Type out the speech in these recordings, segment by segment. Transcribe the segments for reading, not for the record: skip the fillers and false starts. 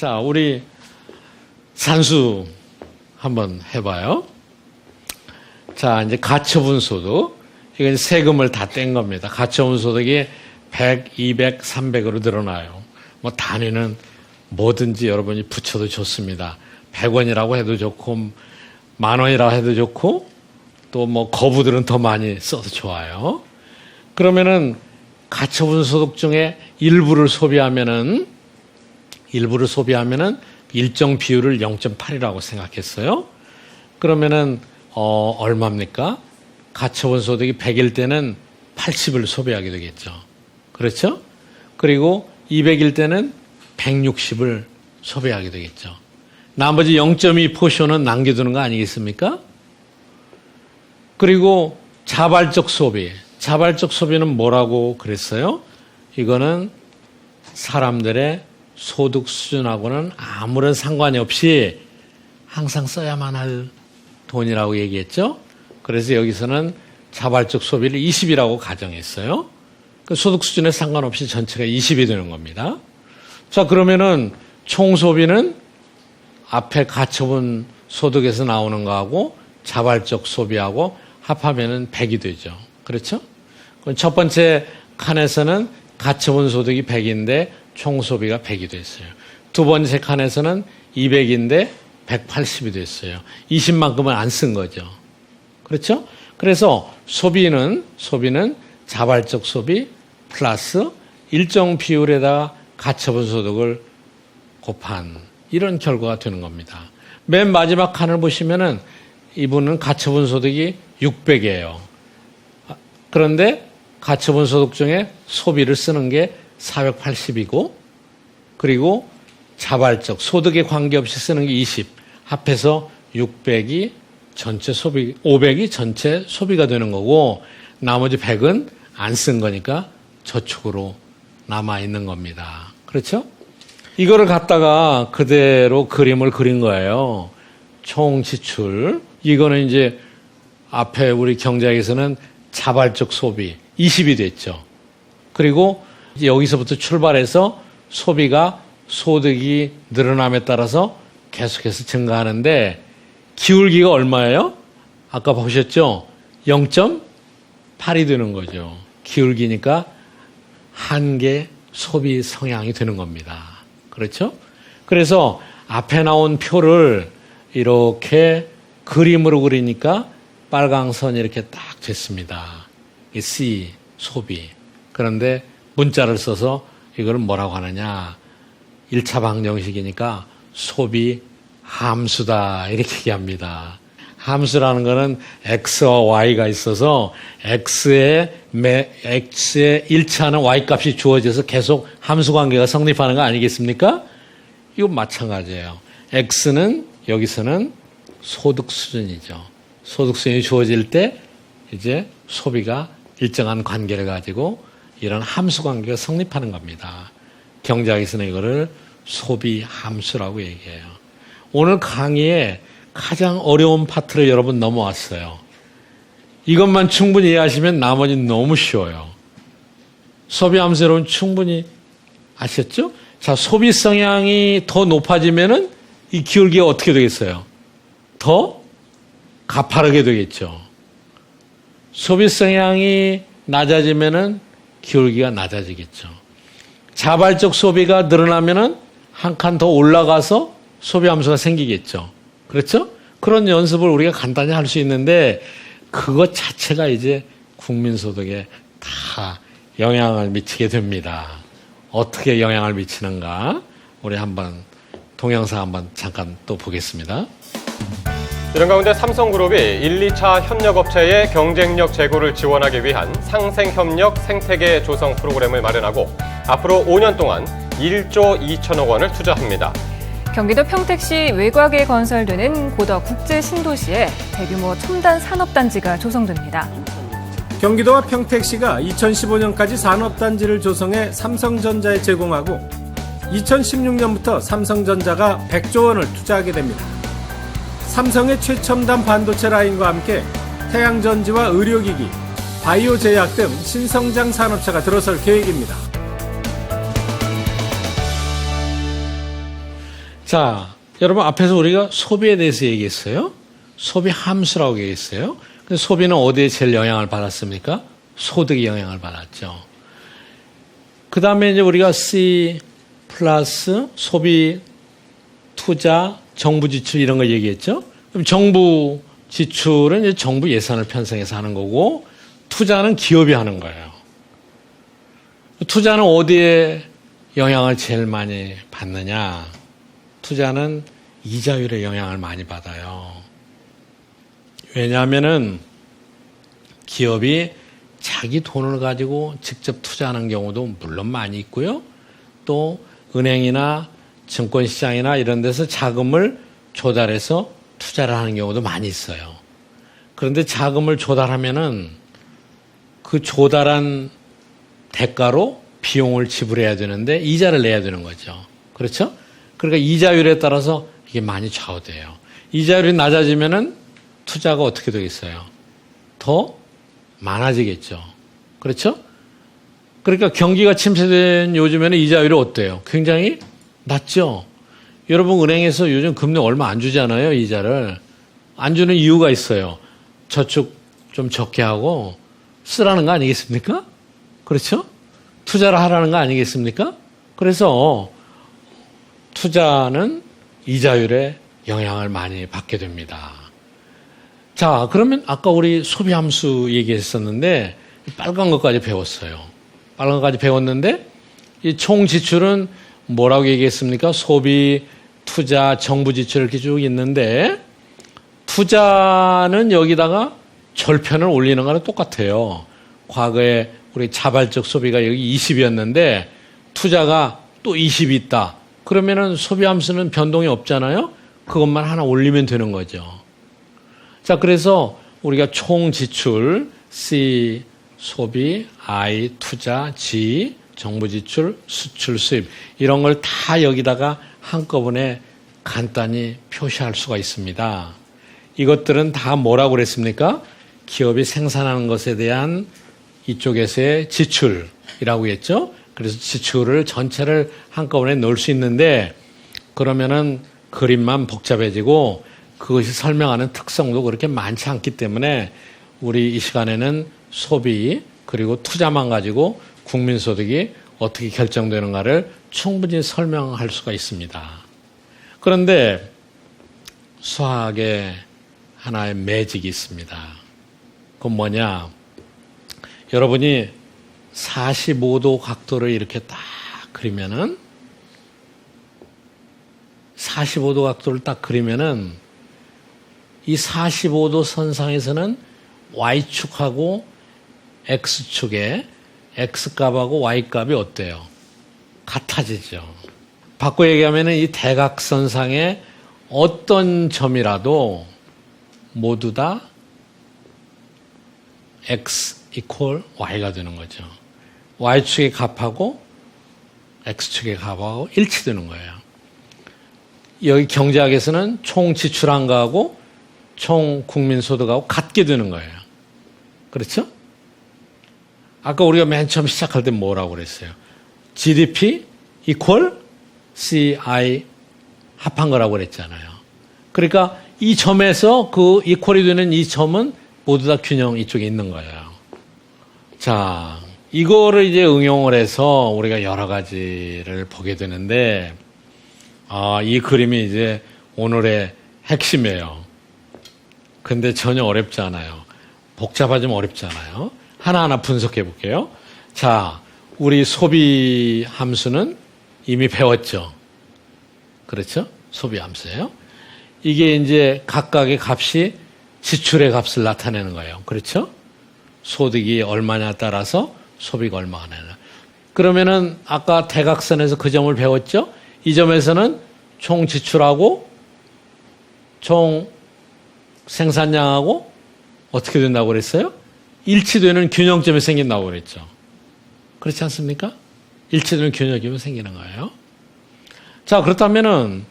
자, 우리 산수 한번 해봐요. 자, 이제 가처분 소득. 이건 세금을 다 뗀 겁니다. 가처분 소득이 100, 200, 300으로 늘어나요. 뭐 단위는 뭐든지 여러분이 붙여도 좋습니다. 100원이라고 해도 좋고, 10,000원이라고 해도 좋고, 또 뭐 거부들은 더 많이 써도 좋아요. 그러면은 가처분 소득 중에 일부를 소비하면은 일정 비율을 0.8이라고 생각했어요. 그러면은 얼마입니까? 가처분 소득이 100일 때는 80을 소비하게 되겠죠. 그렇죠? 그리고 200일 때는 160을 소비하게 되겠죠. 나머지 0.2 포션은 남겨두는 거 아니겠습니까? 그리고 자발적 소비. 자발적 소비는 뭐라고 그랬어요? 이거는 사람들의 소득 수준하고는 아무런 상관이 없이 항상 써야만 할 돈이라고 얘기했죠. 그래서 여기서는 자발적 소비를 20이라고 가정했어요. 그 소득 수준에 상관없이 전체가 20이 되는 겁니다. 자, 그러면은 총 소비는 앞에 가처분 소득에서 나오는 거하고 자발적 소비하고 합하면은 100이 되죠. 그렇죠? 첫 번째 칸에서는 가처분 소득이 100인데 총 소비가 100이 됐어요. 두 번째 칸에서는 200인데 180이 됐어요. 20만큼은 안 쓴 거죠. 그렇죠? 그래서 소비는 자발적 소비 플러스 일정 비율에다가 가처분 소득을 곱한 이런 결과가 되는 겁니다. 맨 마지막 칸을 보시면은 이분은 가처분 소득이 600이에요. 그런데 가처분 소득 중에 소비를 쓰는 게 480이고 그리고 자발적 소득에 관계없이 쓰는 게 20 합해서 600이 전체 소비 500이 전체 소비가 되는 거고 나머지 100은 안 쓴 거니까 저축으로 남아 있는 겁니다. 그렇죠? 이거를 갖다가 그대로 그림을 그린 거예요. 총 지출. 이거는 이제 앞에 우리 경제학에서는 자발적 소비 20이 됐죠. 그리고 이제 여기서부터 출발해서 소비가 소득이 늘어남에 따라서 계속해서 증가하는데 기울기가 얼마예요? 아까 보셨죠? 0.8이 되는 거죠. 기울기니까 한계 소비 성향이 되는 겁니다. 그렇죠? 그래서 앞에 나온 표를 이렇게 그림으로 그리니까 빨강 선이 이렇게 딱 됐습니다. 이 C, 소비. 그런데 문자를 써서 이걸 뭐라고 하느냐. 1차 방정식이니까 소비 함수다. 이렇게 얘기합니다. 함수라는 거는 X와 Y가 있어서 X의 1차는 Y 값이 주어져서 계속 함수 관계가 성립하는 거 아니겠습니까? 이거 마찬가지예요. X는 여기서는 소득 수준이죠. 소득 수준이 주어질 때 이제 소비가 일정한 관계를 가지고 이런 함수 관계가 성립하는 겁니다. 경제학에서는 이거를 소비 함수라고 얘기해요. 오늘 강의에 가장 어려운 파트를 여러분 넘어왔어요. 이것만 충분히 이해하시면 나머지는 너무 쉬워요. 소비 함수 여러분 충분히 아셨죠? 자, 소비 성향이 더 높아지면은 이 기울기가 어떻게 되겠어요? 더 가파르게 되겠죠. 소비 성향이 낮아지면은 기울기가 낮아지겠죠. 자발적 소비가 늘어나면은 한 칸 더 올라가서 소비 함수가 생기겠죠. 그렇죠? 그런 연습을 우리가 간단히 할 수 있는데 그것 자체가 이제 국민소득에 다 영향을 미치게 됩니다. 어떻게 영향을 미치는가? 우리 한번 동영상 한번 잠깐 또 보겠습니다. 이런 가운데 삼성그룹이 1, 2차 협력업체의 경쟁력 제고를 지원하기 위한 상생협력 생태계 조성 프로그램을 마련하고 앞으로 5년 동안 1조 2천억 원을 투자합니다. 경기도 평택시 외곽에 건설되는 고덕 국제신도시에 대규모 첨단 산업단지가 조성됩니다. 경기도와 평택시가 2015년까지 산업단지를 조성해 삼성전자에 제공하고 2016년부터 삼성전자가 100조 원을 투자하게 됩니다. 삼성의 최첨단 반도체 라인과 함께 태양전지와 의료기기, 바이오 제약 등 신성장 산업체가 들어설 계획입니다. 자, 여러분 앞에서 우리가 소비에 대해서 얘기했어요. 소비 함수라고 얘기했어요. 근데 소비는 어디에 제일 영향을 받았습니까? 소득이 영향을 받았죠. 그 다음에 이제 우리가 C 플러스 소비, 투자, 정부 지출 이런 거 얘기했죠. 그럼 정부 지출은 이제 정부 예산을 편성해서 하는 거고, 투자는 기업이 하는 거예요. 투자는 어디에 영향을 제일 많이 받느냐? 투자는 이자율에 영향을 많이 받아요. 왜냐하면은 기업이 자기 돈을 가지고 직접 투자하는 경우도 물론 많이 있고요. 또 은행이나 증권시장이나 이런 데서 자금을 조달해서 투자를 하는 경우도 많이 있어요. 그런데 자금을 조달하면은 그 조달한 대가로 비용을 지불해야 되는데 이자를 내야 되는 거죠. 그렇죠? 그러니까 이자율에 따라서 이게 많이 좌우돼요. 이자율이 낮아지면은 투자가 어떻게 되겠어요? 더 많아지겠죠. 그렇죠? 그러니까 경기가 침체된 요즘에는 이자율이 어때요? 굉장히 낮죠. 여러분 은행에서 요즘 금리 얼마 안 주잖아요. 이자를. 안 주는 이유가 있어요. 저축 좀 적게 하고 쓰라는 거 아니겠습니까? 그렇죠? 투자를 하라는 거 아니겠습니까? 그래서 투자는 이자율에 영향을 많이 받게 됩니다. 자, 그러면 아까 우리 소비함수 얘기했었는데 빨간 것까지 배웠어요. 빨간 것까지 배웠는데 이 총 지출은 뭐라고 얘기했습니까? 소비, 투자, 정부 지출 이렇게 쭉 있는데 투자는 여기다가 절편을 올리는 거랑 똑같아요. 과거에 우리 자발적 소비가 여기 20이었는데 투자가 또 20이 있다. 그러면은 소비함수는 변동이 없잖아요. 그것만 하나 올리면 되는 거죠. 자, 그래서 우리가 총 지출 C 소비, I 투자, G 정부 지출, 수출 수입 이런 걸 다 여기다가 한꺼번에 간단히 표시할 수가 있습니다. 이것들은 다 뭐라고 그랬습니까? 기업이 생산하는 것에 대한 이쪽에서의 지출이라고 했죠. 그래서 지출을 전체를 한꺼번에 넣을 수 있는데 그러면은 그림만 복잡해지고 그것이 설명하는 특성도 그렇게 많지 않기 때문에 우리 이 시간에는 소비 그리고 투자만 가지고 국민소득이 어떻게 결정되는가를 충분히 설명할 수가 있습니다. 그런데 수학에 하나의 매직이 있습니다. 그건 뭐냐? 여러분이 45도 각도를 이렇게 딱 그리면은 45도 각도를 딱 그리면은 이 45도 선상에서는 Y축하고 X축에 X값하고 Y값이 어때요? 같아지죠. 바꿔 얘기하면 이 대각선상에 어떤 점이라도 모두 다 X 이퀄 Y가 되는 거죠. Y축의 값하고 X축의 값하고 일치되는 거예요. 여기 경제학에서는 총 지출한 거하고 총 국민소득하고 같게 되는 거예요. 그렇죠? 아까 우리가 맨 처음 시작할 때 뭐라고 그랬어요? GDP 이퀄 CI 합한 거라고 그랬잖아요. 그러니까 이 점에서 그 이퀄이 되는 이 점은 모두 다 균형 이쪽에 있는 거예요. 자, 이거를 이제 응용을 해서 우리가 여러 가지를 보게 되는데, 이 그림이 이제 오늘의 핵심이에요. 근데 전혀 어렵지 않아요. 복잡하지만 어렵지 않아요. 하나하나 분석해 볼게요. 자, 우리 소비 함수는 이미 배웠죠. 그렇죠? 소비 함수예요. 이게 이제 각각의 값이 지출의 값을 나타내는 거예요. 그렇죠? 소득이 얼마냐에 따라서 소비가 얼마가 되나. 그러면은 아까 대각선에서 그 점을 배웠죠? 이 점에서는 총 지출하고 총 생산량하고 어떻게 된다고 그랬어요? 일치되는 균형점이 생긴다고 그랬죠. 그렇지 않습니까? 일치되는 균형점이 생기는 거예요. 자, 그렇다면은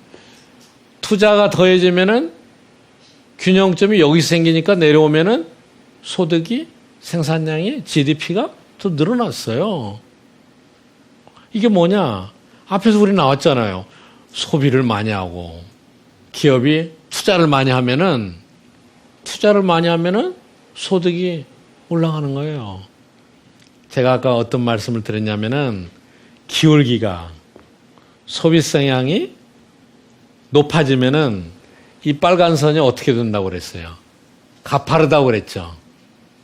투자가 더해지면은 균형점이 여기서 생기니까 내려오면은 소득이 생산량이 GDP가 더 늘어났어요. 이게 뭐냐? 앞에서 우리 나왔잖아요. 소비를 많이 하고 기업이 투자를 많이 하면은 소득이 올라가는 거예요. 제가 아까 어떤 말씀을 드렸냐면은 기울기가 소비 성향이 높아지면은 이 빨간 선이 어떻게 된다고 그랬어요? 가파르다고 그랬죠.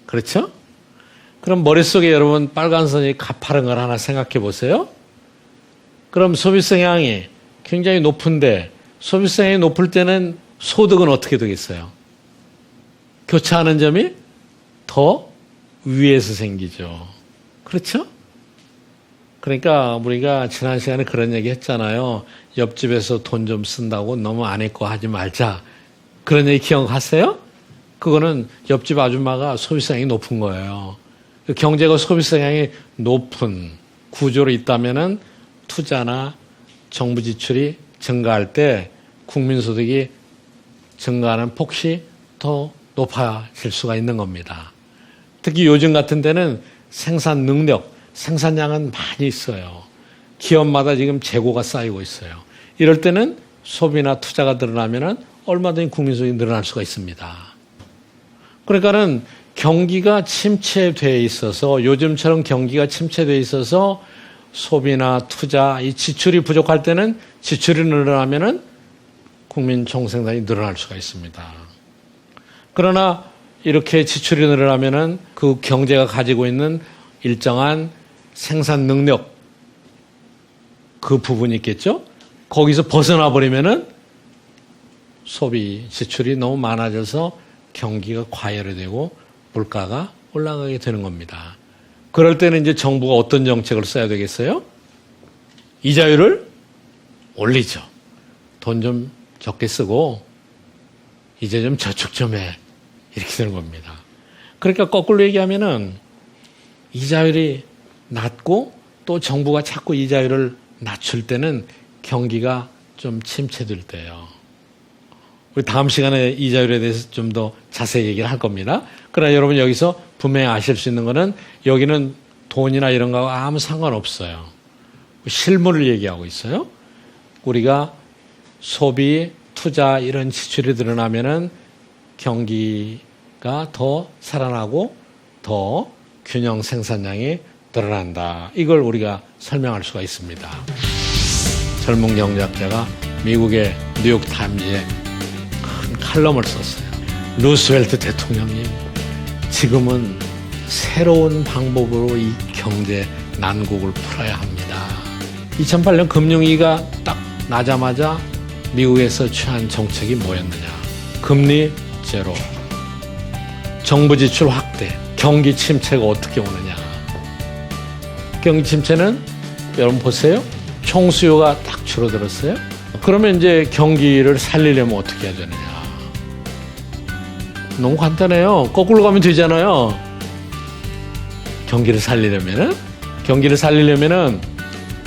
그렇죠? 그럼 머릿속에 여러분 빨간 선이 가파른 걸 하나 생각해 보세요. 그럼 소비 성향이 굉장히 높은데 소비 성향이 높을 때는 소득은 어떻게 되겠어요? 교차하는 점이 더 위에서 생기죠. 그렇죠? 그러니까 우리가 지난 시간에 그런 얘기 했잖아요. 옆집에서 돈 좀 쓴다고 너무 안 입고 하지 말자. 그런 얘기 기억하세요? 그거는 옆집 아줌마가 소비성향이 높은 거예요. 경제가 소비성향이 높은 구조로 있다면은 투자나 정부 지출이 증가할 때 국민소득이 증가하는 폭이 더 높아질 수가 있는 겁니다. 특히 요즘 같은 데는 생산 능력, 생산량은 많이 있어요. 기업마다 지금 재고가 쌓이고 있어요. 이럴 때는 소비나 투자가 늘어나면은 얼마든지 국민소득이 늘어날 수가 있습니다. 그러니까는 경기가 침체되어 있어서 요즘처럼 경기가 침체되어 있어서 소비나 투자, 이 지출이 부족할 때는 지출이 늘어나면은 국민 총생산이 늘어날 수가 있습니다. 그러나 이렇게 지출이 늘어나면은 그 경제가 가지고 있는 일정한 생산 능력 그 부분이 있겠죠? 거기서 벗어나 버리면은 소비 지출이 너무 많아져서 경기가 과열되고 물가가 올라가게 되는 겁니다. 그럴 때는 이제 정부가 어떤 정책을 써야 되겠어요? 이자율을 올리죠. 돈 좀 적게 쓰고 이제 좀 저축 좀 해. 이렇게 되는 겁니다. 그러니까 거꾸로 얘기하면은 이자율이 낮고 또 정부가 자꾸 이자율을 낮출 때는 경기가 좀 침체될 때예요. 우리 다음 시간에 이자율에 대해서 좀 더 자세히 얘기를 할 겁니다. 그러나 여러분 여기서 분명히 아실 수 있는 거는 여기는 돈이나 이런 거하고 아무 상관없어요. 실물을 얘기하고 있어요. 우리가 소비, 투자 이런 지출이 늘어나면은 경기가 더 살아나고 더 균형 생산량이 늘어난다. 이걸 우리가 설명할 수가 있습니다. 젊은 경제학자가 미국의 뉴욕타임즈에 큰 칼럼을 썼어요. 루스벨트 대통령님, 지금은 새로운 방법으로 이 경제 난국을 풀어야 합니다. 2008년 금융위기가 딱 나자마자 미국에서 취한 정책이 뭐였느냐? 금리 제로, 정부 지출 확대, 경기 침체가 어떻게 오느냐? 경기 침체는 여러분 보세요. 총수요가 딱 줄어들었어요. 그러면 이제 경기를 살리려면 어떻게 해야 되느냐? 너무 간단해요. 거꾸로 가면 되잖아요. 경기를 살리려면은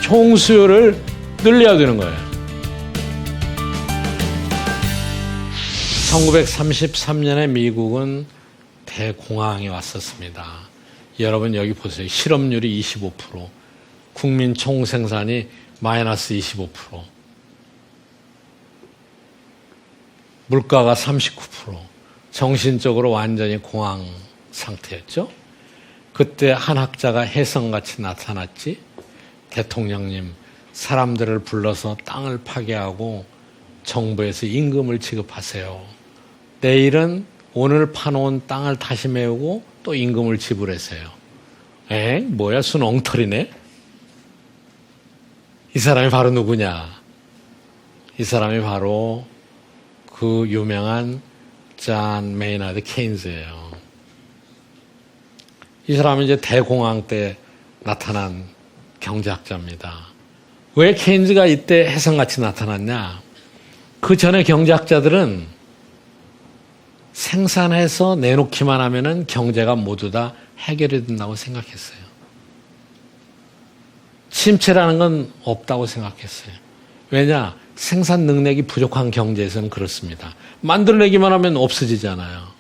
총수요를 늘려야 되는 거예요. 1933년에 미국은 대공황이 왔었습니다. 여러분 여기 보세요. 실업률이 25%, 국민 총생산이 마이너스 25%, 물가가 39%, 정신적으로 완전히 공황 상태였죠. 그때 한 학자가 혜성같이 나타났지. 대통령님, 사람들을 불러서 땅을 파괴하고 정부에서 임금을 지급하세요. 내일은 오늘 파놓은 땅을 다시 메우고 또 임금을 지불하세요. 뭐야, 순 엉터리네? 이 사람이 바로 누구냐? 이 사람이 바로 그 유명한 존 메이너드 케인즈예요. 이 사람은 이제 대공황 때 나타난 경제학자입니다. 왜 케인즈가 이때 혜성같이 나타났냐? 그 전에 경제학자들은 생산해서 내놓기만 하면은 경제가 모두 다 해결이 된다고 생각했어요. 침체라는 건 없다고 생각했어요. 왜냐? 생산 능력이 부족한 경제에서는 그렇습니다. 만들어내기만 하면 없어지잖아요.